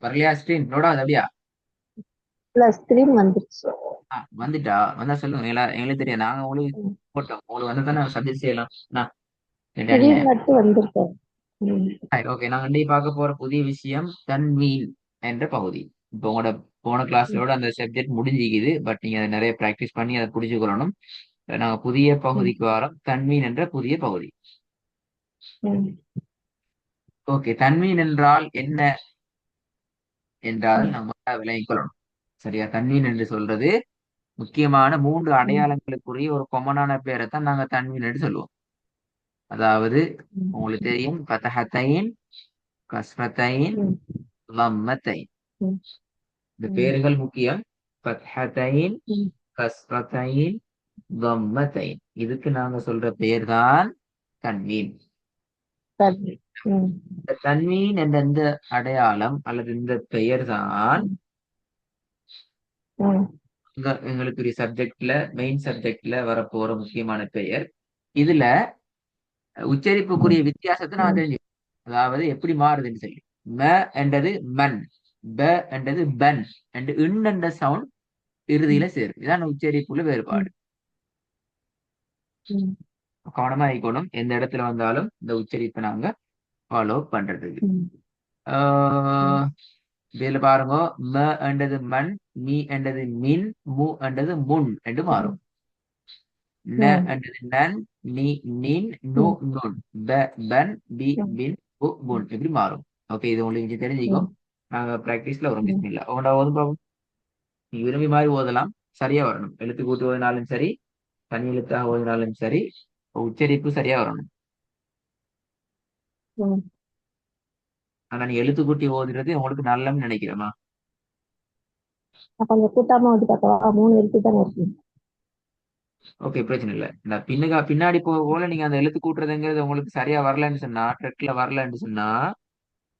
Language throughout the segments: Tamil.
வரலையா ஸ்கிரீன் லோட் ஆகுது அப்படியா? பிளஸ் த்ரீ வந்துருச்சு. வந்துட்டா வந்தா சொல்லுங்க. எங்களுக்கு தெரியும். நாங்க உங்களுக்கு போட்டோம். உங்களுக்கு வந்து தானே சப்ஜெக்ட் செய்யலாம். என்ன த்ரீ அநியாயம். மட்டும் வந்திருக்கு. ம். ஓகே, நாங்க இன்னைக்கு பார்க்க போற புதிய விஷயம் தன்வீன் என்ற பகுதி. இப்போ உங்களோட போன ம். கிளாஸ்லோட அந்த சப்ஜெக்ட் முடிஞ்சிக்குது. பட் நீங்க அதை நிறைய ப்ராக்டிஸ் பண்ணி அதை புரிஞ்சுக்கொள்ளணும். நாங்க புதிய ம். பகுதிக்கு வரோம். தன்வீன் என்ற புதிய பகுதி. ம். ஓகே, தன்வீன் என்றால் என்ன என்றால் ம். நம்ம விளங்கிக் கொள்ளணும். சரியா? தன்வீன் என்று சொல்றது முக்கியமான மூன்று ம். அடையாளங்களுக்குரிய ஒரு கொமனான பேரை தான் நாங்க தன்வீன் என்று சொல்லுவோம். அதாவது உங்களுக்கு ம். தெரியும், ஃபதஹத்தைன், கஸ்ரத்தைன், ம். லம்மத்தைன். ம். இந்த ம். பேர்கள் முக்கியம். ஃபத்ஹத்தைன், ம். கஸ்ரத்தைன், லம்மத்தைன். இதுக்கு நாங்க சொல்ற பேர் தான் தன்வீன். சரி. ம். இந்த தன்வீன் என்ற இந்த அடையாளம் அல்லது இந்த பெயர் தான் ம். ம். எங்களுக்குரிய சப்ஜெக்ட்ல மெயின் சப்ஜெக்ட்ல வரப்போற முக்கியமான பெயர். இதுல உச்சரிப்புக்குரிய ம். வித்தியாசத்தை நான் ம். தெரிஞ்சு, அதாவது எப்படி மாறுதுன்னு சொல்லி. ம என்றது மண், ப என்றது பன், and இன் என்ற சவுண்ட் இறுதியில சேரும். இதான் உச்சரிப்புல வேறுபாடு. ம். ம். கவனமா இருக்கணும். எந்த இடத்துல வந்தாலும் இந்த உச்சரிப்பை நாங்க ஃபாலோ பண்றதுக்கு. ம். ம். ஆஹ் இதுல பாருங்க, ம என்றது மண், மீ என்றது மின், மு என்றது முன் என்று ம். மாறும். ந ம். என்றது நன், நீ நின், நு ம். நுண், ப பன், பி ம். பின், பு புன் இப்படி மாறும். ஓகே, இது உங்களுக்கு இங்க தெரிஞ்சுக்கும். ம். நாங்க பிராக்டிஸ்ல வரும். ம். பிஸ்மில்லா உங்களோட ஓதும். நீ விரும்பி மாதிரி ஓதலாம். சரியா வரணும். எழுத்து கூட்டி ஓதினாலும் சரி, தனி எழுத்தாக ஓதினாலும் சரி, உச்சரிப்பு சரியா வரணும். ம். ஆனா நீ எழுத்து கூட்டி ஓதுறது உங்களுக்கு நல்லன்னு நினைக்கிறேமா? அப்ப அந்த கூட்டாம வந்து பார்க்கவா? மூணு எழுத்து தானே இருக்கு. ஓகே, பிரச்சனை இல்லை. இந்த பின்னாடி போக போல நீங்க அந்த எழுத்து கூட்டுறதுங்கிறது உங்களுக்கு சரியா வரலன்னு சொன்னா, ட்ரெக்ல வரலன்னு சொன்னா,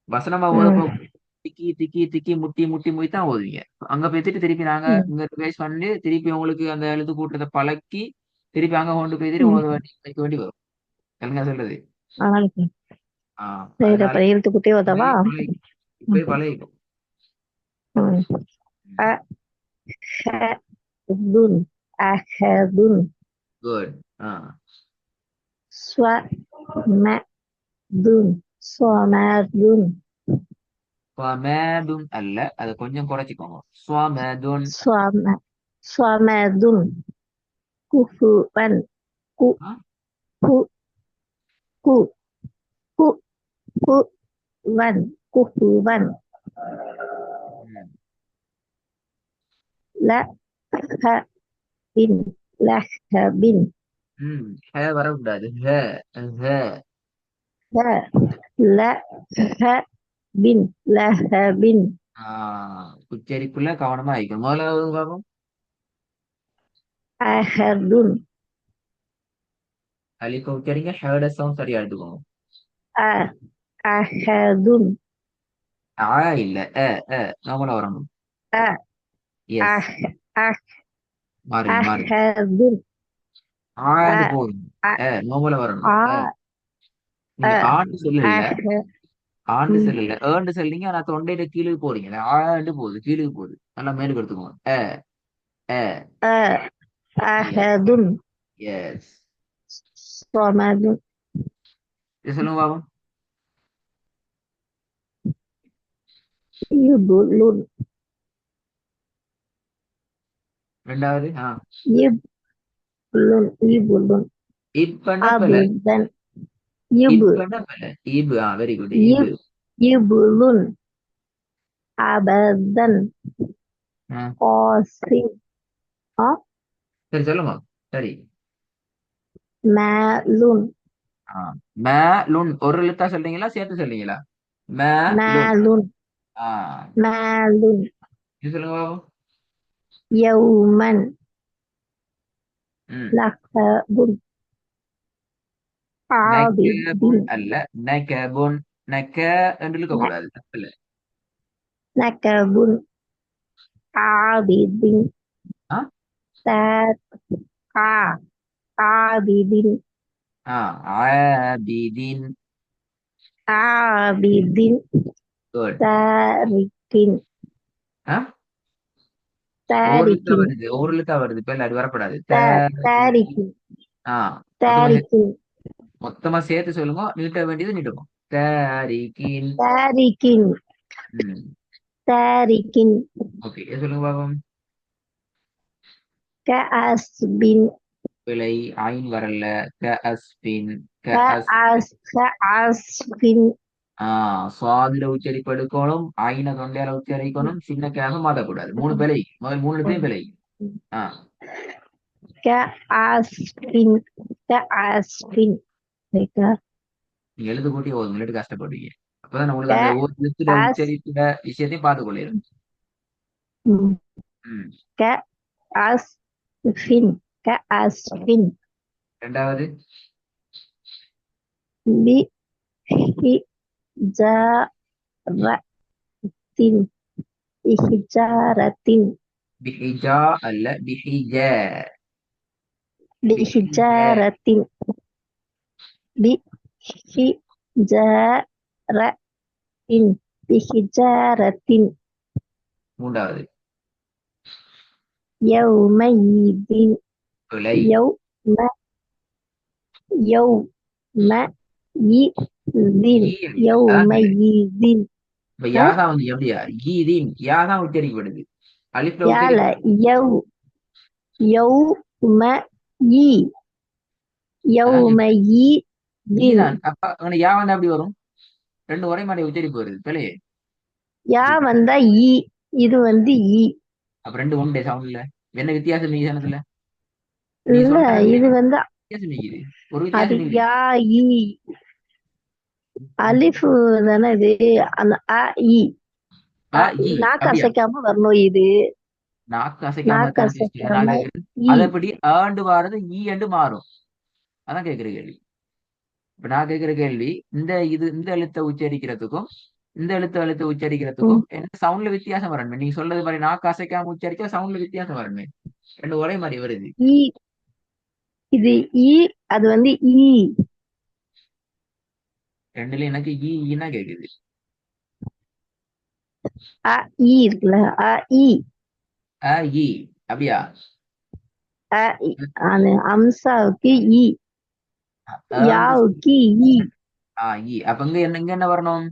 வசனமா ஓதப்போ ம். திக்கி திக்கி திக்கி முட்டி முட்டி முட்டி தான் ஓதுவீங்க. அங்க போயிட்டு திருப்பி நாங்க ம். இங்க ரிவைஸ் பண்ணி திருப்பி உங்களுக்கு அந்த எழுத்து கூட்டுறதை பழக்கி திருப்பி அங்க கொண்டு போயிட்டு ம். ஓத வேண்டி வைக்க வேண்டி வரும். தெலுங்கா சொல்றது. அதனால சரி, அதனால அப்புறம் எழுத்து கூட்டி இப்பவே உதவா? பழகிக்கும். இப்பவே ம். பழகிக்கும். ம். அ ஹ துன் அஹதுன் குட். ஸ்வ ம துன் ஸ்வமதுன் ஸ்வமேதுன் அல்ல, அதை கொஞ்சம் குறைச்சிக்கோங்க. ஸ்வமேதுன். ஸ்வம ஸ்வமதுன் குஃபுவன் கு கு கு கு குவன் குஃபுவன் ல ஹ பின் லஹ பின் ஹே வரக்கூடாது. ஹே. ஹே. ஹ ல ஹ பின் லஹ பின் உச்சரிப்புல கவனமா ஆயிக்கும். முதல்ல பாப்போம். அஹதுன் அலிஃப உச்சரிங்க. ஹேட சவுண்ட் சரியா எடுத்துக்கோங்க. அ அஹதுன் ஆ இல்ல, நாமளா வரணும். அ எஸ். அஹ் அஹ் மாறுங்க மாறுங்க. அஹதுன் அ ஆண்டு போதும். அ நாமளா வரணும். ஆ அ நீங்க ஆண்டு சொல்லல. அஹ் ஆண்டு ம் சொல்லல, ஏண்டு சொல்றீங்க. ஆனா தொண்டையில கீழுக்கு போறீங்க. ஆண்டு போகுது, கீழுக்கு போகுது. நல்லா மேலுக்கு எடுத்துக்கோங்க. அ அ எஸ். அஹதுன் எஸ். சொமதுன் இது சொல்லுங்க பாப்போம். யுபுலுன் ரெண்டாவது. யுபுலுன் யுபுலுன் இப்பன்னா பிள்ளை. அபிதன் யுபு இப்பன்னா பிள்ளை. இபு. Very good. இபு. யுப் யுபுலுன் அபதன் ஆ, காசிம் ஆ சரி சொல்லுங்க. சரி. மேலுன் ஆ, மே லுன் ஒரு எழுத்தா சொல்றீங்களா, சேர்த்து சொல்றீங்களா? மே லுன். மேலுன் ஆ, மேலுன் இது சொல்லுங்க பாப்போம். யௌமன் ம். லஹபுன் நெக்கபுன் ஆபிதின் அல்ல, நெக்கபுன். நெக்க என்று இழுக்க ந- கூடாது. தப்பில்ல. நகபுன் ஆபிதின் ஆ. தா ஆபிதின் ஆ, ஆபிதீன். ஆபிதின் குட். சரி தாரிக்கின் ஆ ஒவ்வொரு எழுத்தா தாரிக்கின் வருது, ஒவ்வொரு எழுத்தா வருது. இப்ப அது வரப்படாது. தாரிக்கின் ஆ மொத்தமா தாரிக்கின் மொத்தமா சேர்த்து சொல்லுங்க. நீட்ட வேண்டியது நீட்டுவோம். தாரிகின். தாரிக்கின் ம். தாரிக்கின் ஓகே, சொல்லுங்க பாப்போம். கஅஸ்பின் விலை ஆயின் வரல. அஸ்பின். கஅஸ்பின் சுவாதிர உச்சரிப்பு எடுக்கணும். ஆயின தொண்டையால உச்சரிக்கணும். சின்ன கேக மாத்தக்கூடாது. 3 பிழை. முதல் 3 எழுத்தையும் பிழை. ஆ கஅஸ்பின் கஅஸ்பின் ரைட்டா நீங்க எழுத்து கூட்டி ஓதுங்க, இல்லாட்டி கஷ்டப்படுவீங்க. அப்பதான் உங்களுக்கு அந்த ஒவ்வொரு எழுத்துல கஅஸ் உச்சரிப்புல விஷயத்தையும் பார்த்து கொள்ளையிடும். ம். கஅஸ்பின் கஅஸ்பின் ரெண்டாவது. பிஹிஜாரத்தின் பிஹிஜாரத்தின் பிஹிஜா அல்ல, பிஹிஜா. பிஹிஜா. பிஹிஜாரத்தின் பிஹிஜாரத்தின் பிஹிஜாரத்தின் மூன்றாவது. யௌமயிதின் பிழை. யௌம யௌமயிதின் ஈ இல்ல. அதான் பிழை. யௌமயிதின் இப்ப யாதான் வந்து எப்படியா ஈதீன் யாதான் உச்சரிக்கப்படுது. அலிஃப்ல யால உச்சரிக்க யௌ யௌம யி அதான் சொன்னேன். யௌமயிதின் ஈதான். அப்ப அங்க யா வந்து அப்படி வரும். ரெண்டு ஒரே மாதிரி உச்சரிப்பு வருது. பிழையே. யா வந்தா ஈ இது வந்து ஈ அப்ப ரெண்டு ஒன்றே சவுண்ட்ல என்ன வித்தியாசம் நீங்க சொன்னதுல? நீ இல்ல சொல்றதுல இது வந்து வித்தியாசம் நீக்குது. ஒரு அது வித்தியாசம் இல்லை. யா ஈ அலிஃபு தானே இது அந்த அ இ ஆ ஈ நாக்கு அப்படியா? அசைக்காம வரணும் இது நாக்கு அசைக்காம நாக்கு தான் சிஸ்டர் நான் அசைக்காம கேட்கிறேன். ஈ அது எப்படி ஆண்டு வாரது ஈ ஆண்டு மாறும். அதான் கேட்கிற கேள்வி. இப்ப நான் கேட்கிற கேள்வி, இந்த எழுத்தை உச்சரிக்கிறதுக்கும் இந்த எழுத்தை ம், உச்சரிக்கிறதுக்கும் என்ன சவுண்ட்ல வித்தியாசம் வரணுமே. நீங்க சொல்றது மாதிரி நாக்கு அசைக்காம உச்சரிச்சா சவுண்ட்ல வித்தியாசம் வரணுமே. ரெண்டு ஒரே மாதிரி வருது. ஈ இது ஈ அது வந்து ஈ ரெண்டுல எனக்கு ஈன்னா கேக்குது. அ ஈ இருக்குல்ல அ ஈ ஆ ஈ அப்படியா? அ இ. அந்த அம்சாவுக்கு ஈ ஆண்டு யாவுக்கு ஈ ஈ. அப்ப இங்க என்ன வரணும்?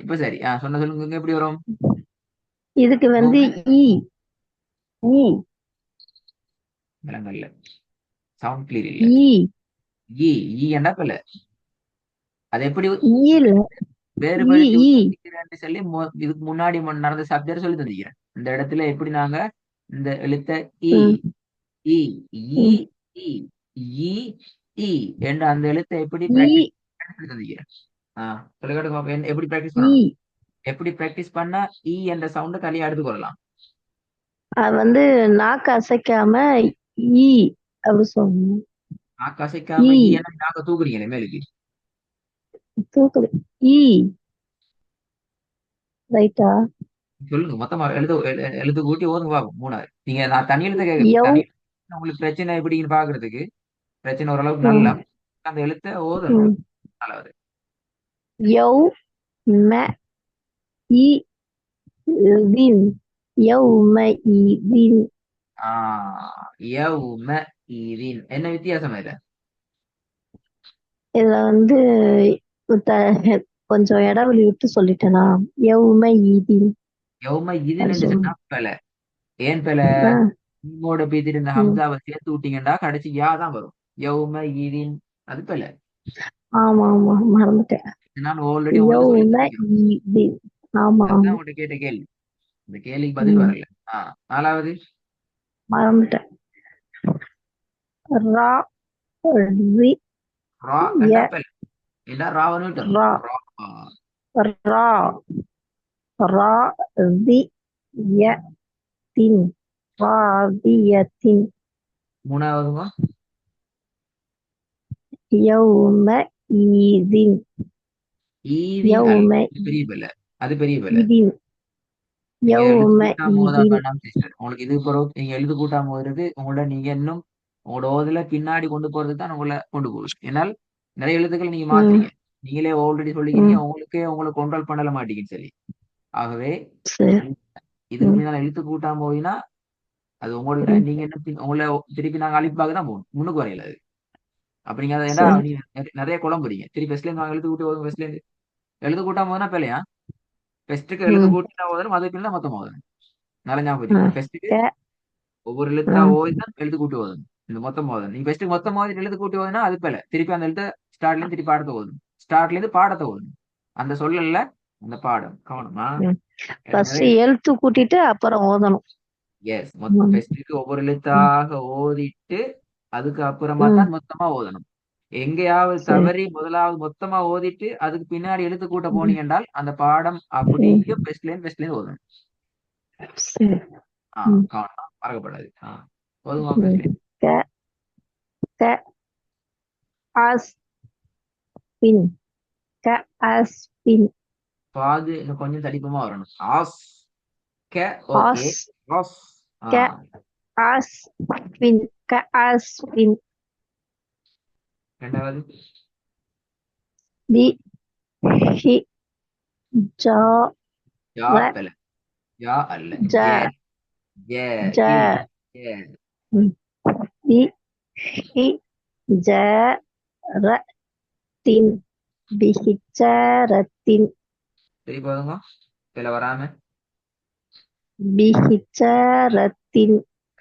இப்ப சரி. சொல்லுங்க, இங்க எப்படி வரும்? இதுக்கு வந்து யௌம. ஈ ஈ விலங்கல்ல. சவுண்ட் கிளியர் இல்ல. ஈ ஈ. ஈ என்ன பிள்ளை? அது எப்படி ஈல ஈ வேறுபடுத்தி ஈ உச்சரிக்கிறேன்னு சொல்லி இதுக்கு முன்னாடி நடந்த சப்ஜெக்ட் சொல்லி தந்திக்கிறேன். இந்த இடத்துல எப்படி நாங்க இந்த எழுத்த இ ம், இ ஈ ம். இ ஈ இ என்ற அந்த எழுத்தை எப்படி ஈ பிராக்டிஸ் சொல்லி தந்திக்கிறேன். சொல்லுங்க பாப்போம். எப்படி பிராக்டிஸ் ஈ பண்ணணும்? எப்படி பிராக்டிஸ் பண்ணா இ என்ற சவுண்ட் தனியா எடுத்துக்கொள்ளலாம். அது வந்து நாக்கு அசைக்காம ஈ அப்படி சொல்லணும் நாக்கு அசைக்காம ஈ ஈ என்ன நாக்க தூக்குறீங்களே மேலுக்கு. தூக்குது ஈ ரைட்டா சொல்லுங்க மொத்தமா எழுத்து கூட்டி ஓதுங்க பாப்போம். மூணாவது நீங்க நான் தனி எழுத்த கேட்கல. யௌ தனி எழுத்து உங்களுக்கு பிரச்சனை எப்படின்னு பாக்குறதுக்கு. பிரச்சனை ஓரளவுக்கு ம், நல்லா அந்த எழுத்த ஓதணும். ம். நாலாவது. யௌ ம இ தின் யௌம இதின் யௌம ஈதின். என்ன வித்தியாசம் இது? இதுல வந்து த- கொஞ்சம் இடைவெளி விட்டு சொல்லிட்டேனா யௌம இதின் யௌம அப்படி ஈதின்னு சொன்னா சொல்லணும் பில. ஏன் பில? ஆ, உங்களோட பீதிட்டு இந்த ம். ஹம்சாவை சேர்த்து விட்டீங்கன்னா கடைசி யா தான் வரும். யௌம ஈதின். அது பில. ஆமா ஆமா மறந்துட்டேன் நான் ஆல்ரெடி உங்களுக்கு சொல்லி யௌம தந்திருக்கேன். இதின் ஆமா அதுதான் ஆமா உங்கள்கிட்ட கேட்ட கேள்வி. இந்த கேள்விக்கு பதில் ம், வரல. நாலாவது. மறந்துட்டேன் ரா ரி ரா ய கண்டா பில. என்ன ராவன்னு விட்டுறணும். ரா ரா. ரா ரா ரி ய தின் ராதியத்தின் மூணாவதுமா? யௌம ஈதின் ஈதின் அல்ல. யௌம அது பெரிய பில. அது பெரிய பில. இதின் நீங்க எழுத்து யௌம கூட்டாம ஓதா இதின் வேண்டாம் சிஸ்டர். உங்களுக்கு இது பிறகு நீங்க எழுத்து கூட்டாம ஓதுறது உங்களோட நீங்க இன்னும் உங்களோட ஓதுல பின்னாடி கொண்டு போறதுக்கு தான் உங்களை கொண்டு போகுது. ஏன்னால் நிறைய எழுத்துக்கள் நீங்க ம், மாத்துறீங்க. நீங்களே ஆல்ரெடி சொல்லிக்கிறீங்க ம், உங்களுக்கே உங்களை கண்ட்ரோல் பண்ணல மாட்டீங்கன்னு சொல்லி. ஆகவே சரி. இதுக்கு ம், முன்னால எழுத்து கூட்டாம போயினா அது உங்கள்ட்ட ம், நீங்க என்ன உங்களை திருப்பி நாங்க அழிப்பாக தான் போகணும், முன்னுக்கு வரையில அது. அப்ப நீங்க அதை ஏன்டா சரி. நீங்க நிறைய குழம்புறீங்க. திருப்பி ஃபர்ஸ்ட்ல இருந்து நாங்க எழுத்து கூட்டி போதும், ஃபர்ஸ்ட்ல இருந்து எழுத்து கூட்டாம போதுனா பிள்ளையா. ஃபர்ஸ்ட்டுக்கு எழுத்து ம், கூட்டினா போதும், அதுக்கு பின்னா மொத்தமா போதும். நல்லா ஞாபகம் ஆ, வச்சுக்கோங்க. ஃபர்ஸ்ட்டுக்கு க, ஒவ்வொரு ஆ, எழுத்தா ஓதி தான் எழுத்து கூட்டி ஓதணும். இந்த மொத்தம் ஓதணும். நீங்க ஃபர்ஸ்ட் மொத்தம் ஓதி எழுத்து கூட்டி ஓதுனா அது பிள்ளை. திருப்பி அந்த எழுத்த ஸ்டார்ட்ல இருந்து திருப்பி பாடத்தை ஓதணும். ஸ்டார்ட்ல இருந்து பாடத்தை ஓதணும். அந்த சொல்லல அந்த பாடம் கவனமா. ம். எனக்கு ஃபர்ஸ்ட் நிறைய எழுத்து கூட்டிட்டு அப்புறம் ஓதணும். எஸ் ம், ஃபர்ஸ்ட்டுக்கு ஒவ்வொரு ம், எழுத்தாக ஓதிட்டு அதுக்கு அப்புறமா ம், தான் மொத்தமா ஓதணும். எங்கேயாவது சரி. தவறி முதலாவது மொத்தமா ஓதிட்டு அதுக்கு பின்னாடி எழுத்து கூட்ட ம், போனீங்க என்றால் அந்த பாடம் ம், அப்படியே ஃபர்ஸ்ட்ல இருந்து ஓதணும். சரி. ம், கவனம் மறக்கப்படாது. ஓதுமா ம். ஃபர்ஸ்ட்ல. க, க, ஆஸ், பின். க, ஆஸ், பின். பாது இன்னும் கொஞ்சம் தடிப்பமா வரணும். ஆஸ் கே ஓகே. ஆஸ், ஆஸ் ஆ க, ஆஸ், பின். க, ஆஸ், பின். ரெண்டாவது தி, ஹி, ஜா, யா ர, பெல யா அல்ல ஜ, ஜே ஜே ஜ. ஹில் ஜே. ம். தி, ஹி, ஜ, ர, தின். பிஹிச்சரத்தின். சரி போதுங்க பெல வராம. பிஹிச்சரத்தின்.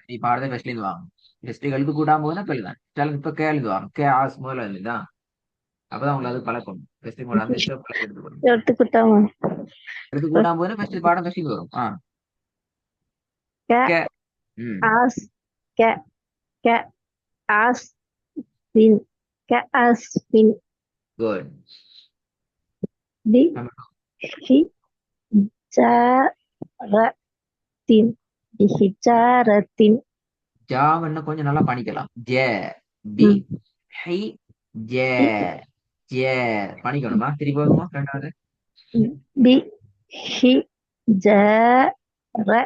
நீ பாடத்தை ஃபர்ஸ்ட்ல இருந்து வாங்க. ஃபர்ஸ்ட் எழுத்து கூட்டாம போதுன்னா பெல் தான். சில இப்ப கே எழுந்து வாங்க. கே ஆஸ் முதல்ல இருந்துதான். அப்பதான் உங்களுக்கு அது பழக்கம். ஃபர்ஸ்ட் உங்களோட அந்த இதை பழக்கம் எடுத்துக்கணும். எடுத்துக்கிட்டாமா? எழுத்து கூட்டாம போதுன்னா ஃபர்ஸ்ட் பாடம் ஃபர்ஸ்ட் இருந்து வரும். க, கே. ம். ஆஸ், க, க, ஆஸ், பின். க, ஆஸ், பின். குட். தி, நம்ம ஹி, ஜ, ர, தின். பிஹிச்சரத்தின். ஜாவன்னு கொஞ்சம் நல்லா பண்ணிக்கலாம். ஜே பி ம். ஹை ஜே பி, ஜே பண்ணிக்கணுமா திருப்பி போதுமா ரெண்டாவது. பி, ஹி, ஜ, ர,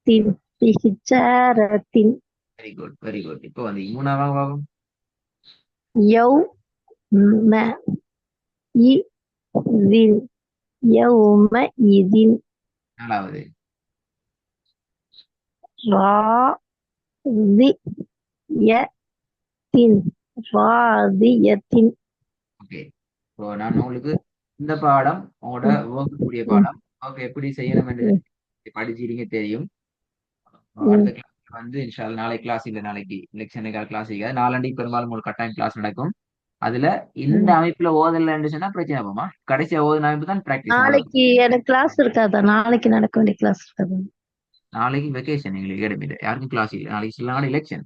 தின். பிஹிச்சரத்தின். Very good very good. இப்போ வந்து மூணாவது பாகம். யௌ, ம, இ, தின். யௌம இதின். நாலாவது. ரா, தி, ய, தின். ராதியத்தின். ஓகே. இப்போ நான் உங்களுக்கு இந்த பாடம் உங்களோட ம், வகுக்கக்கூடிய ம், பாடம். ஓகே எப்படி செய்யணும் என்று ம், படிச்சிருங்க தெரியும். ம், அடுத்த கிளாஸ் வந்து இன்ஷால் நாளைக்கு கிளாஸ் இல்லை, நாளைக்கு எலெக்ஷனுக்காக கிளாஸ் இருக்காது. நாளண்டைக்கு பெரும்பாலும் உங்களுக்கு கட்டாயம் கிளாஸ் நடக்கும். அதுல இந்த ம். அமைப்புல ஓதல் சொன்னா பிரச்சனை போமா. கடைசியா ஓதுன அமைப்பு தான் பிராக்டிஸ் அவ்வளவு. நாளைக்கு எனக்கு கிளாஸ் இருக்காதா? நாளைக்கு நடக்க வேண்டிய கிளாஸ் இருக்காதா? நாளைக்கு வெக்கேஷன் எங்களுக்கு அகாடமியில யாருக்கும் கிளாஸ் இல்லை. நாளைக்கு சில எலெக்ஷன்.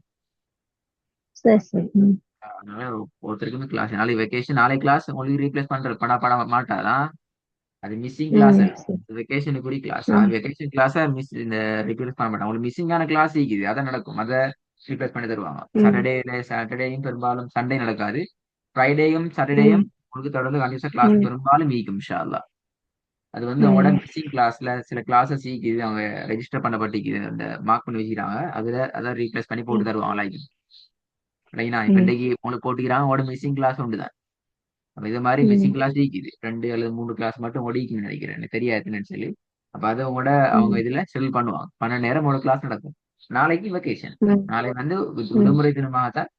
சரி, சரி. ம், அதனால ஒருத்தருக்குமே கிளாஸ் நாளைக்கு வெக்கேஷன். நாளைக்கு கிளாஸ் உங்களுக்கு ரீப்ளேஸ் பண்ற பட மாட்டாரா. அது மிஸ்ஸிங் கிளாஸ் ம், அல்ல. சரி. வெக்கேஷனுக்கு கூடிய கிளாஸ். ம், வெக்கேஷன் கிளாஸா மிஸ் இந்த ரீப்ளேஸ் பண்ண மாட்டாங்க. உங்களுக்கு மிஸ்ஸிங்கான கிளாஸ் இருக்குது அதான் நடக்கும். அதை ரீப்ளேஸ் பண்ணி தருவாங்க. ம், சாட்டர்டேயும் பெரும்பாலும் சண்டே நடக்காது. ஃப்ரைடேயும் சாட்டர்டேயும் ம், உங்களுக்கு தொடர்ந்து கண்டிப்பா கிளாஸ் ம், பெரும்பாலும் வீக்கும் இன்ஷா அல்லாஹ். அது வந்து அவங்களோட ம், மிஸ்ஸிங் கிளாஸ்ல சில கிளாஸஸ் சீக்குது அவங்க ரெஜிஸ்டர் பண்ணப்பட்டிருக்குது அந்த மார்க் பண்ணி வச்சுக்கிறாங்க. அதுல அதை ரீப்ளேஸ் பண்ணி போட்டு ம், தருவாங்க லைக். ரைனா இப்ப ம், இன்னைக்கு உங்களுக்கு போட்டுக்கிறாங்க உங்களோட மிஸ்ஸிங் கிளாஸ் உண்டு தான். அப்ப இது மாதிரி ம், மிஸ்ஸிங் கிளாஸ் இருக்குது 2 அல்லது 3 கிளாஸ் மட்டும் ஒடிக்குன்னு நினைக்கிறேன், எனக்கு தெரியாதுன்னு சொல்லி. அப்ப அதை உங்களோட அவங்க ம், இதுல செல் பண்ணுவாங்க. 12 நேரம் ஒரு கிளாஸ் நடக்கும். நாளைக்கு வெக்கேஷன். ம், நாளைக்கு வந்து ம், விடுமுறை தினமாக தான்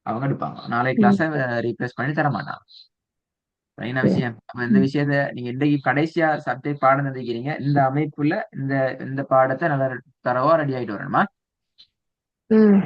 அவங்க எடுப்பாங்க. நாளைக்கு ம். கிளாஸை ரீப்ளேஸ் பண்ணி தர மாட்டாங்க. என்ன சரி. விஷயம் அப்ப இந்த ம், விஷயத்த நீங்க இன்றைக்கு கடைசியா சப்ஜெக்ட் பாடம் தந்திருக்கிறீங்க. இந்த அமைப்புல இந்த இந்த பாடத்தை நல்லா தரவா ரெடி ஆயிட்டு வரணுமா. ம்.